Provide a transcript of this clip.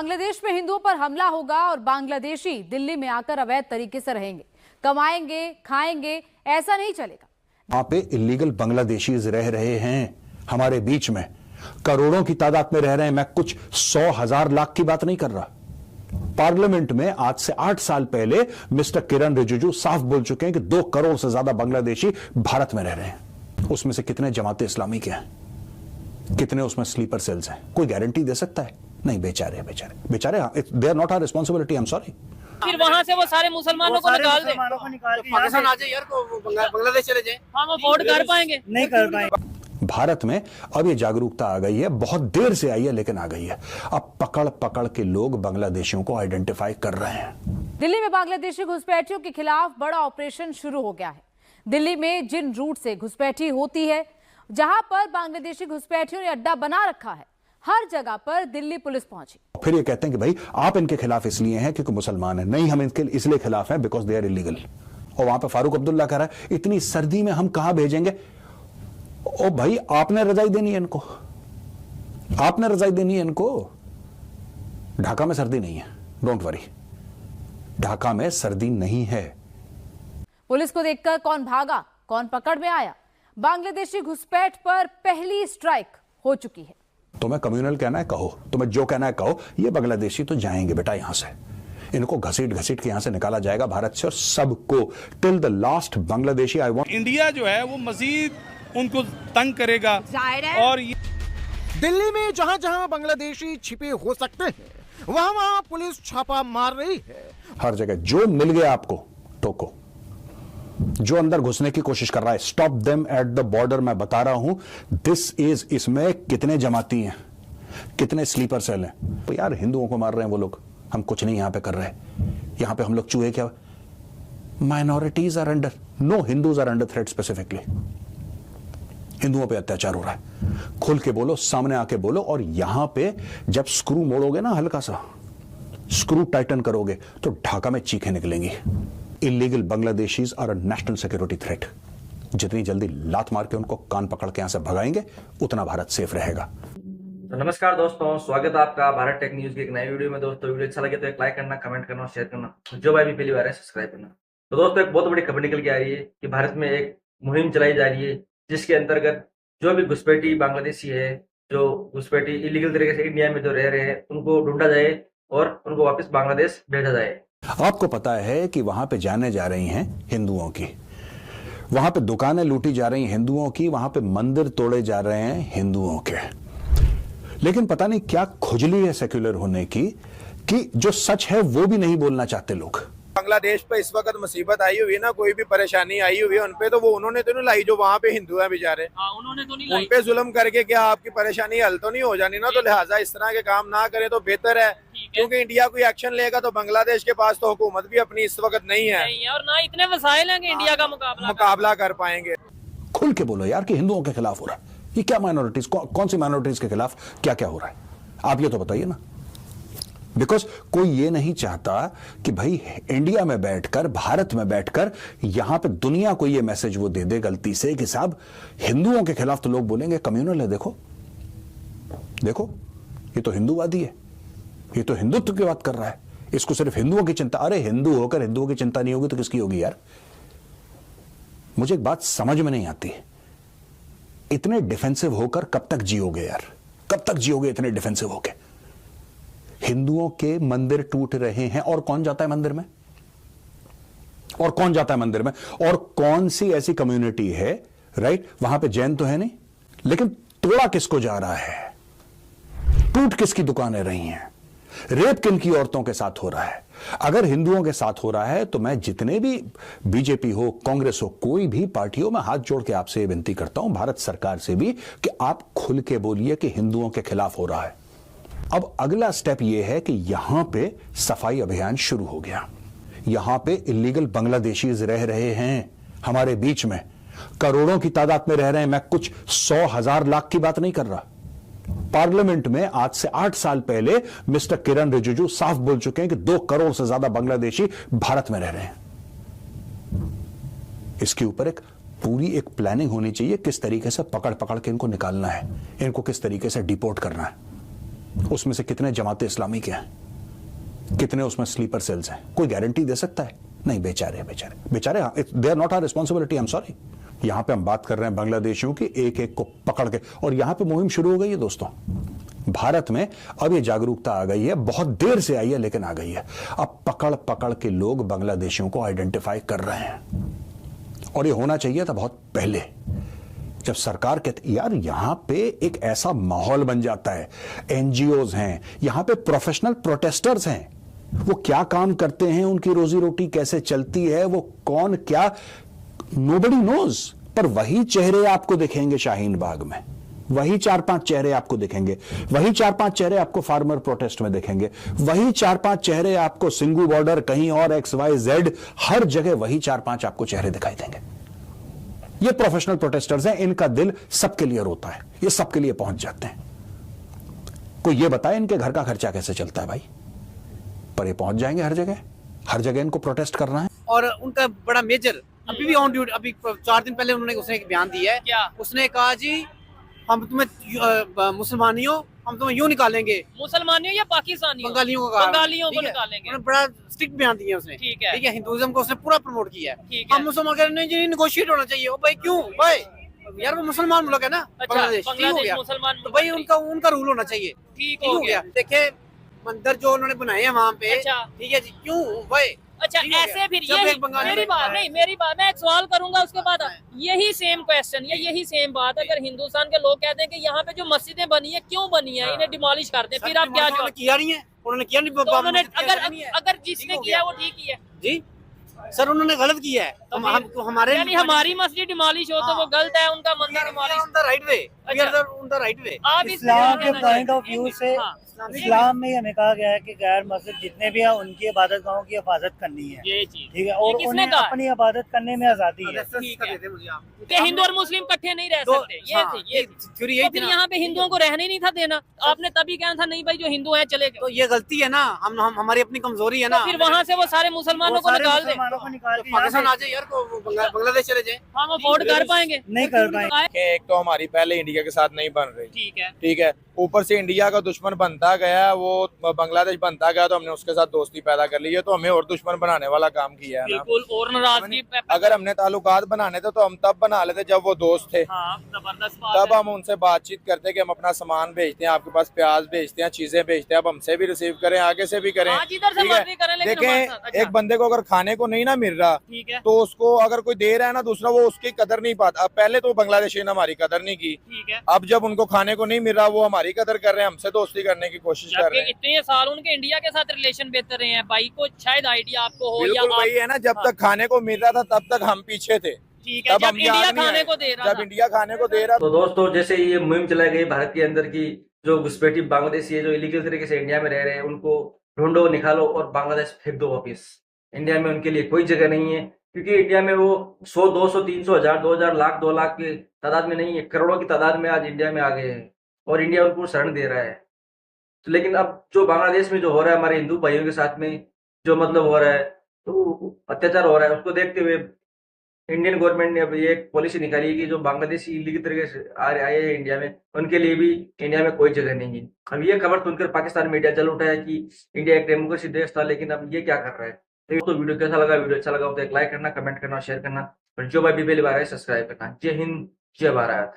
बांग्लादेश में हिंदुओं पर हमला होगा और बांग्लादेशी दिल्ली में आकर अवैध तरीके से रहेंगे, कमाएंगे, खाएंगे, ऐसा नहीं चलेगा। वहां पे इलीगल बांग्लादेशीज रह रहे हैं हमारे बीच में, करोड़ों की तादाद में रह रहे हैं। मैं कुछ 100, 1000, लाख की बात नहीं कर रहा। पार्लियामेंट में आज से 8 साल पहले मिस्टर किरण रिजिजू साफ बोल चुके हैं कि 2 करोड़ से ज्यादा बांग्लादेशी भारत में रह रहे हैं। उसमें से कितने जमाते इस्लामी के हैं, कितने उसमें स्लीपर सेल्स हैं? कोई गारंटी दे सकता है? नहीं। बेचारे they are not our responsibility. I am sorry. फिर वहाँ से वो सारे मुसलमानों को निकाल दे, पाकिस्तान आ जाए यार, बांग्लादेश चले जाए। हाँ, वो वोट कर पाएंगे? नहीं कर पाएंगे। भारत में अब ये जागरूकता आ गई है, बहुत देर से आई है लेकिन आ गई है। अब पकड़ पकड़ के लोग बांग्लादेशियों को आइडेंटिफाई कर रहे हैं। दिल्ली में बांग्लादेशी घुसपैठियों के खिलाफ बड़ा ऑपरेशन शुरू हो गया है। दिल्ली में जिन रूट से घुसपैठी होती है, जहां पर बांग्लादेशी घुसपैठियों ने अड्डा बना रखा है, हर जगह पर दिल्ली पुलिस पहुंची। फिर ये कहते हैं कि भाई आप इनके खिलाफ इसलिए हैं क्योंकि मुसलमान हैं। नहीं, हम इनके इसलिए खिलाफ हैं बिकॉज दे आर इलीगल। और वहां पे फारूक अब्दुल्ला कह रहा है इतनी सर्दी में हम कहां भेजेंगे? ओ भाई, आपने रजाई देनी है इनको, आपने रजाई देनी है इनको। ढाका में सर्दी नहीं है, डोंट वरी, ढाका में सर्दी नहीं है। पुलिस को देखकर कौन भागा, कौन पकड़ में आया? बांग्लादेशी घुसपैठ पर पहली स्ट्राइक हो चुकी है। तुम्हें कम्युनल कहना है कहो, तुम्हें जो कहना है कहो। ये बांग्लादेशी तो जाएंगे बेटा यहां से, इनको घसीट घसीट के यहां से निकाला जाएगा भारत से, और सबको till the last Bangladeshi. I want India जो है वो मजीद उनको तंग करेगा। और दिल्ली में जहां जहां बांग्लादेशी छिपे हो सकते हैं, वहां वहां पुलिस छापा मार रही है। हर जगह जो मिल गया आपको टोको। जो अंदर घुसने की कोशिश कर रहा है, stop them at the border. मैं बता रहा हूं दिस इज, इसमें कितने जमाती हैं, कितने स्लीपर सेल हैं। तो यार हिंदुओं को मार रहे हैं वो लोग, हम कुछ नहीं यहां पे कर रहे। यहां पे हम लोग चूहे क्या? Minorities are under, no Hindus are under threat specifically. हिंदुओं पे अत्याचार हो रहा है, खुल के बोलो, सामने आके बोलो। और यहां पे जब स्क्रू मोड़ोगे ना, हल्का सा स्क्रू टाइटन करोगे, तो ढाका में चीखें निकलेंगी। Illegal Bangladeshis are a national security threat. जितनी जल्दी लात मार के उनको कान पकड़ के यहां से भगाएंगे, उतना भारत सेफ रहेगा। तो नमस्कार दोस्तों, स्वागत है आपका भारत टेक न्यूज की एक नई वीडियो में। दोस्तों वीडियो अच्छा लगे तो एक लाइक करना, कमेंट करना और शेयर करना। जो भाई भी पहली बार है सब्सक्राइब करना। तो दोस्तों एक बहुत बड़ी खबर निकल के आ रही है कि भारत में एक मुहिम चलाई जा रही है, जिसके अंतर्गत जो भी घुसपैठी बांग्लादेशी है, जो घुसपैठी इलीगल तरीके से इंडिया में जो रह रहे हैं, उनको ढूंढा जाए और उनको वापस बांग्लादेश भेजा जाए। आपको पता है कि वहां पे जाने जा रही हैं हिंदुओं की, वहां पे दुकानें लूटी जा रही हैं हिंदुओं की, वहां पे मंदिर तोड़े जा रहे हैं हिंदुओं के। लेकिन पता नहीं क्या खुजली है सेक्युलर होने की कि जो सच है वो भी नहीं बोलना चाहते लोग। बांग्लादेश पे इस वक्त मुसीबत आई हुई है ना, कोई भी परेशानी आई हुई है उनपे, तो वो उन्होंने तो नहीं लाई जो वहाँ पे हिंदू हैं बेचारे। उन्होंने तो नहीं लाई। उनपे जुल्म करके क्या आपकी परेशानी हल तो नहीं हो जानी ना? तो लिहाजा इस तरह के काम ना करें तो बेहतर है, क्योंकि इंडिया कोई एक्शन लेगा तो बांग्लादेश के पास तो हुकूमत भी अपनी इस वक्त नहीं है और ना इतने वसाइल हैं कि इंडिया का मुकाबला कर पाएंगे। खुल के बोलो यार कि हिंदुओं के खिलाफ हो रहा है। ये क्या माइनॉरिटीज, कौन सी माइनॉरिटीज के खिलाफ क्या क्या हो रहा है, आप ये तो बताइए ना। बिकॉज कोई ये नहीं चाहता कि भाई इंडिया में बैठकर, भारत में बैठकर यहां पे दुनिया को ये मैसेज वो दे दे गलती से कि साहब हिंदुओं के खिलाफ तो लोग बोलेंगे कम्युनल है। देखो देखो, ये तो हिंदूवादी है, ये तो हिंदुत्व की बात कर रहा है, इसको सिर्फ हिंदुओं की चिंता। अरे हिंदू होकर हिंदुओं की चिंता नहीं होगी तो किसकी होगी यार? मुझे एक बात समझ में नहीं आती, इतने डिफेंसिव होकर कब तक जियोगे यार? कब तक जियोगे इतने डिफेंसिव होकर? हिंदुओं के मंदिर टूट रहे हैं, और कौन जाता है मंदिर में? और कौन जाता है मंदिर में? और कौन सी ऐसी कम्युनिटी है, राइट, वहां पे जैन तो है नहीं, लेकिन तोड़ा किसको जा रहा है? टूट किसकी दुकानें रही हैं? रेप किन की औरतों के साथ हो रहा है? अगर हिंदुओं के साथ हो रहा है तो मैं जितने भी बीजेपी हो, कांग्रेस हो, कोई भी पार्टी हो, मैं हाथ जोड़ के आपसे ये विनती करता हूं, भारत सरकार से भी, कि आप खुल के बोलिए कि हिंदुओं के खिलाफ हो रहा है। अब अगला स्टेप यह है कि यहां पे सफाई अभियान शुरू हो गया। यहां पे इलीगल बांग्लादेशीज रह रहे हैं हमारे बीच में, करोड़ों की तादाद में रह रहे हैं। मैं कुछ 100, 1000, लाख की बात नहीं कर रहा। पार्लियामेंट में आज से 8 साल पहले मिस्टर किरण रिजिजू साफ बोल चुके हैं कि 2 करोड़ से ज्यादा बांग्लादेशी भारत में रह रहे हैं। इसके ऊपर एक पूरी एक प्लानिंग होनी चाहिए, किस तरीके से पकड़ पकड़ के इनको निकालना है, इनको किस तरीके से डिपोर्ट करना है। उसमें से कितने जमाते इस्लामी के हैं, कितने उसमें स्लीपर सेल्स हैं? कोई गारंटी दे सकता है? नहीं। बेचारे they are not our responsibility. I am sorry. यहां पे हम बात कर रहे हैं बांग्लादेशियों की, एक एक को पकड़ के, और यहां पे मुहिम शुरू हो गई है दोस्तों। भारत में अब ये जागरूकता आ गई है, बहुत देर से आई है लेकिन आ गई है। अब पकड़ पकड़ के लोग बांग्लादेशियों को आइडेंटिफाई कर रहे हैं, और ये होना चाहिए था बहुत पहले, जब सरकार कहती यार यहां पे एक ऐसा माहौल बन जाता है, एनजीओज हैं यहां पे, प्रोफेशनल प्रोटेस्टर्स हैं, वो क्या काम करते हैं, उनकी रोजी रोटी कैसे चलती है, वो कौन क्या, नोबडी नोज। पर वही चेहरे आपको दिखेंगे शाहीन बाग में, वही 4-5 चेहरे आपको दिखेंगे, वही 4-5 चेहरे आपको फार्मर प्रोटेस्ट में दिखेंगे, वही 4-5 चेहरे आपको सिंगू बॉर्डर, कहीं और XYZ, हर जगह वही 4-5 आपको चेहरे दिखाई देंगे। ये प्रोफेशनल प्रोटेस्टर्स हैं, इनका दिल सबके लिए रोता है, ये सबके लिए पहुंच जाते हैं। कोई ये बताए इनके घर का खर्चा कैसे चलता है भाई, पर ये पहुंच जाएंगे हर जगह इनको प्रोटेस्ट करना है। और उनका बड़ा मेजर अभी भी ऑन ड्यूटी, अभी 4 दिन पहले उसने एक बयान दिया है। क्या? उसने कहा जी हम तुम्हें मुसलमानियों, हम तुम्हें यूं निकालेंगे, मुसलमानियों या पाकिस्तानियों? बंगालियों को कहा, बंगालियों को ठीक है? निकालेंगे। उन्होंने बड़ा स्ट्रिक्ट बयान दिया उसने। ठीक है। हिंदुइज्म को उसने पूरा प्रमोट किया है। ठीक है। हम मुसलमान कह रहे हैं जी नेगोशिएट होना चाहिए। ओ भाई क्यों भाई, यार वो मुसलमान मुल्क है ना, अच्छा, बांग्लादेश, ठीक हो बांग्लादेश गया। मुसलमान तो भाई उनका रूल होना चाहिए, ठीक हो गया। देखिए मंदिर जो उन्होंने बनाए हैं वहाँ पे, अच्छा। ठीक है जी, क्यों भाई, अच्छा ठीक हो ऐसे गया। फिर जब यही एक बंगाली मेरी बात नहीं, मेरी बात, मैं एक सवाल करूंगा उसके बाद यही सेम क्वेश्चन या यही सेम बात, अगर हिंदुस्तान के लोग कहते हैं कि यहाँ पे जो मस्जिदें बनी है क्यों बनी है, इन्हें डिमोलिश कर दें, फिर आप क्या जवाब? किया नहीं है उन्होंने, किया नहीं। तो उन्होंने अगर अगर जिसने किया वो ठीक ही है जी सर, उन्होंने गलत किया है। तो हम हमारे यानी हमारी मस्जिद डिमोलिश हो तो वो गलत है, उनका मंदिर demolish. On the right way, we are on the right way. आप इस्लाम के पॉइंट ऑफ व्यू से हाँ। इस्लाम में हमें कहा गया है कि गैर मस्जिद जितने भी हैं उनकी इबादत गाहों की हिफाजत करनी है, ये चीज ठीक है, और किसने उन्हें कहा? अपनी इबादत करने में आजादी है। ठीक है। कि हिंदू और मुस्लिम इकट्ठे नहीं रह सकते, ये थी ये थ्योरी तो यही फिर थी ना। यहाँ पे हिंदुओं को रहने नहीं था देना, आपने तभी कहना था नहीं भाई जो हिंदू हैं चले गए, तो ये गलती है ना, हम हमारी अपनी कमजोरी है ना। तो फिर वहाँ से वो सारे मुसलमानों को सारे निकाल दे, मुसलमानों को निकाल के पाकिस्तान यहाँ आ जाए यार, को बांग्लादेश चले जाए। हम अफोर्ड कर पाएंगे? नहीं कर पाएंगे। कि एक तो हमारी पहले इंडिया के साथ नहीं बन रही, ठीक है। ऊपर से इंडिया का दुश्मन बनता गया, वो बांग्लादेश बनता गया, तो हमने उसके साथ दोस्ती पैदा कर ली है, तो हमें और दुश्मन बनाने वाला काम किया है ना। बिल्कुल, और नाराजगी अगर हमने ताल्लुकात बनाने थे तो हम तब बना लेते जब वो दोस्त थे, हाँ, जबरदस्त बात तब है। हम उनसे बातचीत करते कि हम अपना सामान भेजते हैं, आपके पास प्याज भेजते हैं, चीजें भेजते हैं, अब हमसे भी रिसीव करें, आगे से भी करें, हाँ, जिधर से ठीक है। मर्जी करें, लेकिन हमारे साथ, देखें, अच्छा। एक बंदे को अगर खाने को नहीं ना मिल रहा, ठीक है, तो उसको अगर कोई दे रहा है ना दूसरा, वो उसकी कदर नहीं पाता। अब पहले तो बांग्लादेशी ने हमारी कदर नहीं की, ठीक है। अब जब उनको खाने को नहीं मिल रहा, वो हमारी कदर कर रहे हैं, हमसे दोस्ती करने की कोशिश कर रहे हैं। इतने साल उनके इंडिया के साथ रिलेशन बेहतर रहे हैं, भाई को शायद आइडिया आपको हो या बिल्कुल आप, वही है ना, जब तक खाने को मिल रहा था तब तक हम पीछे थे, ठीक है, तब जब हम इंडिया याद नहीं खाने आए। को दे रहा जब था। इंडिया खाने को दे रहा तो दोस्तों जैसे ये मुहिम चलाई गई भारत के अंदर की, जो घुसपैठी बांग्लादेशी है जो इलीगल तरीके से इंडिया में रह रहे हैं, उनको ढूंढो, निकालो और बांग्लादेश फेंक दो वापिस। इंडिया में उनके लिए कोई जगह नहीं है, क्योंकि इंडिया में वो 100, 200, 300, 1000, 2000, लाख, 2 लाख की तादाद में नहीं है, करोड़ों की तादाद में आज इंडिया में आ गए हैं और इंडिया उनको शरण दे रहा है। तो लेकिन अब जो बांग्लादेश में जो हो रहा है हमारे हिंदू भाइयों के साथ में, जो मतलब हो रहा है, तो अत्याचार हो रहा है, उसको देखते हुए इंडियन गवर्नमेंट ने अब ये एक पॉलिसी निकाली है कि जो बांग्लादेशी इलीगल तरीके से आए हैं इंडिया में, उनके लिए भी इंडिया में कोई जगह नहीं है। अब ये खबर सुनकर पाकिस्तान मीडिया चल उठा है कि इंडिया एक डेमोक्रेसी देश था, लेकिन अब ये क्या कर रहा है। तो वीडियो कैसा लगा? वीडियो अच्छा लगा तो एक लाइक करना, कमेंट करना, शेयर करना, और जो भाई भी पहली बार है सब्सक्राइब करना। जय हिंद, जय भारत।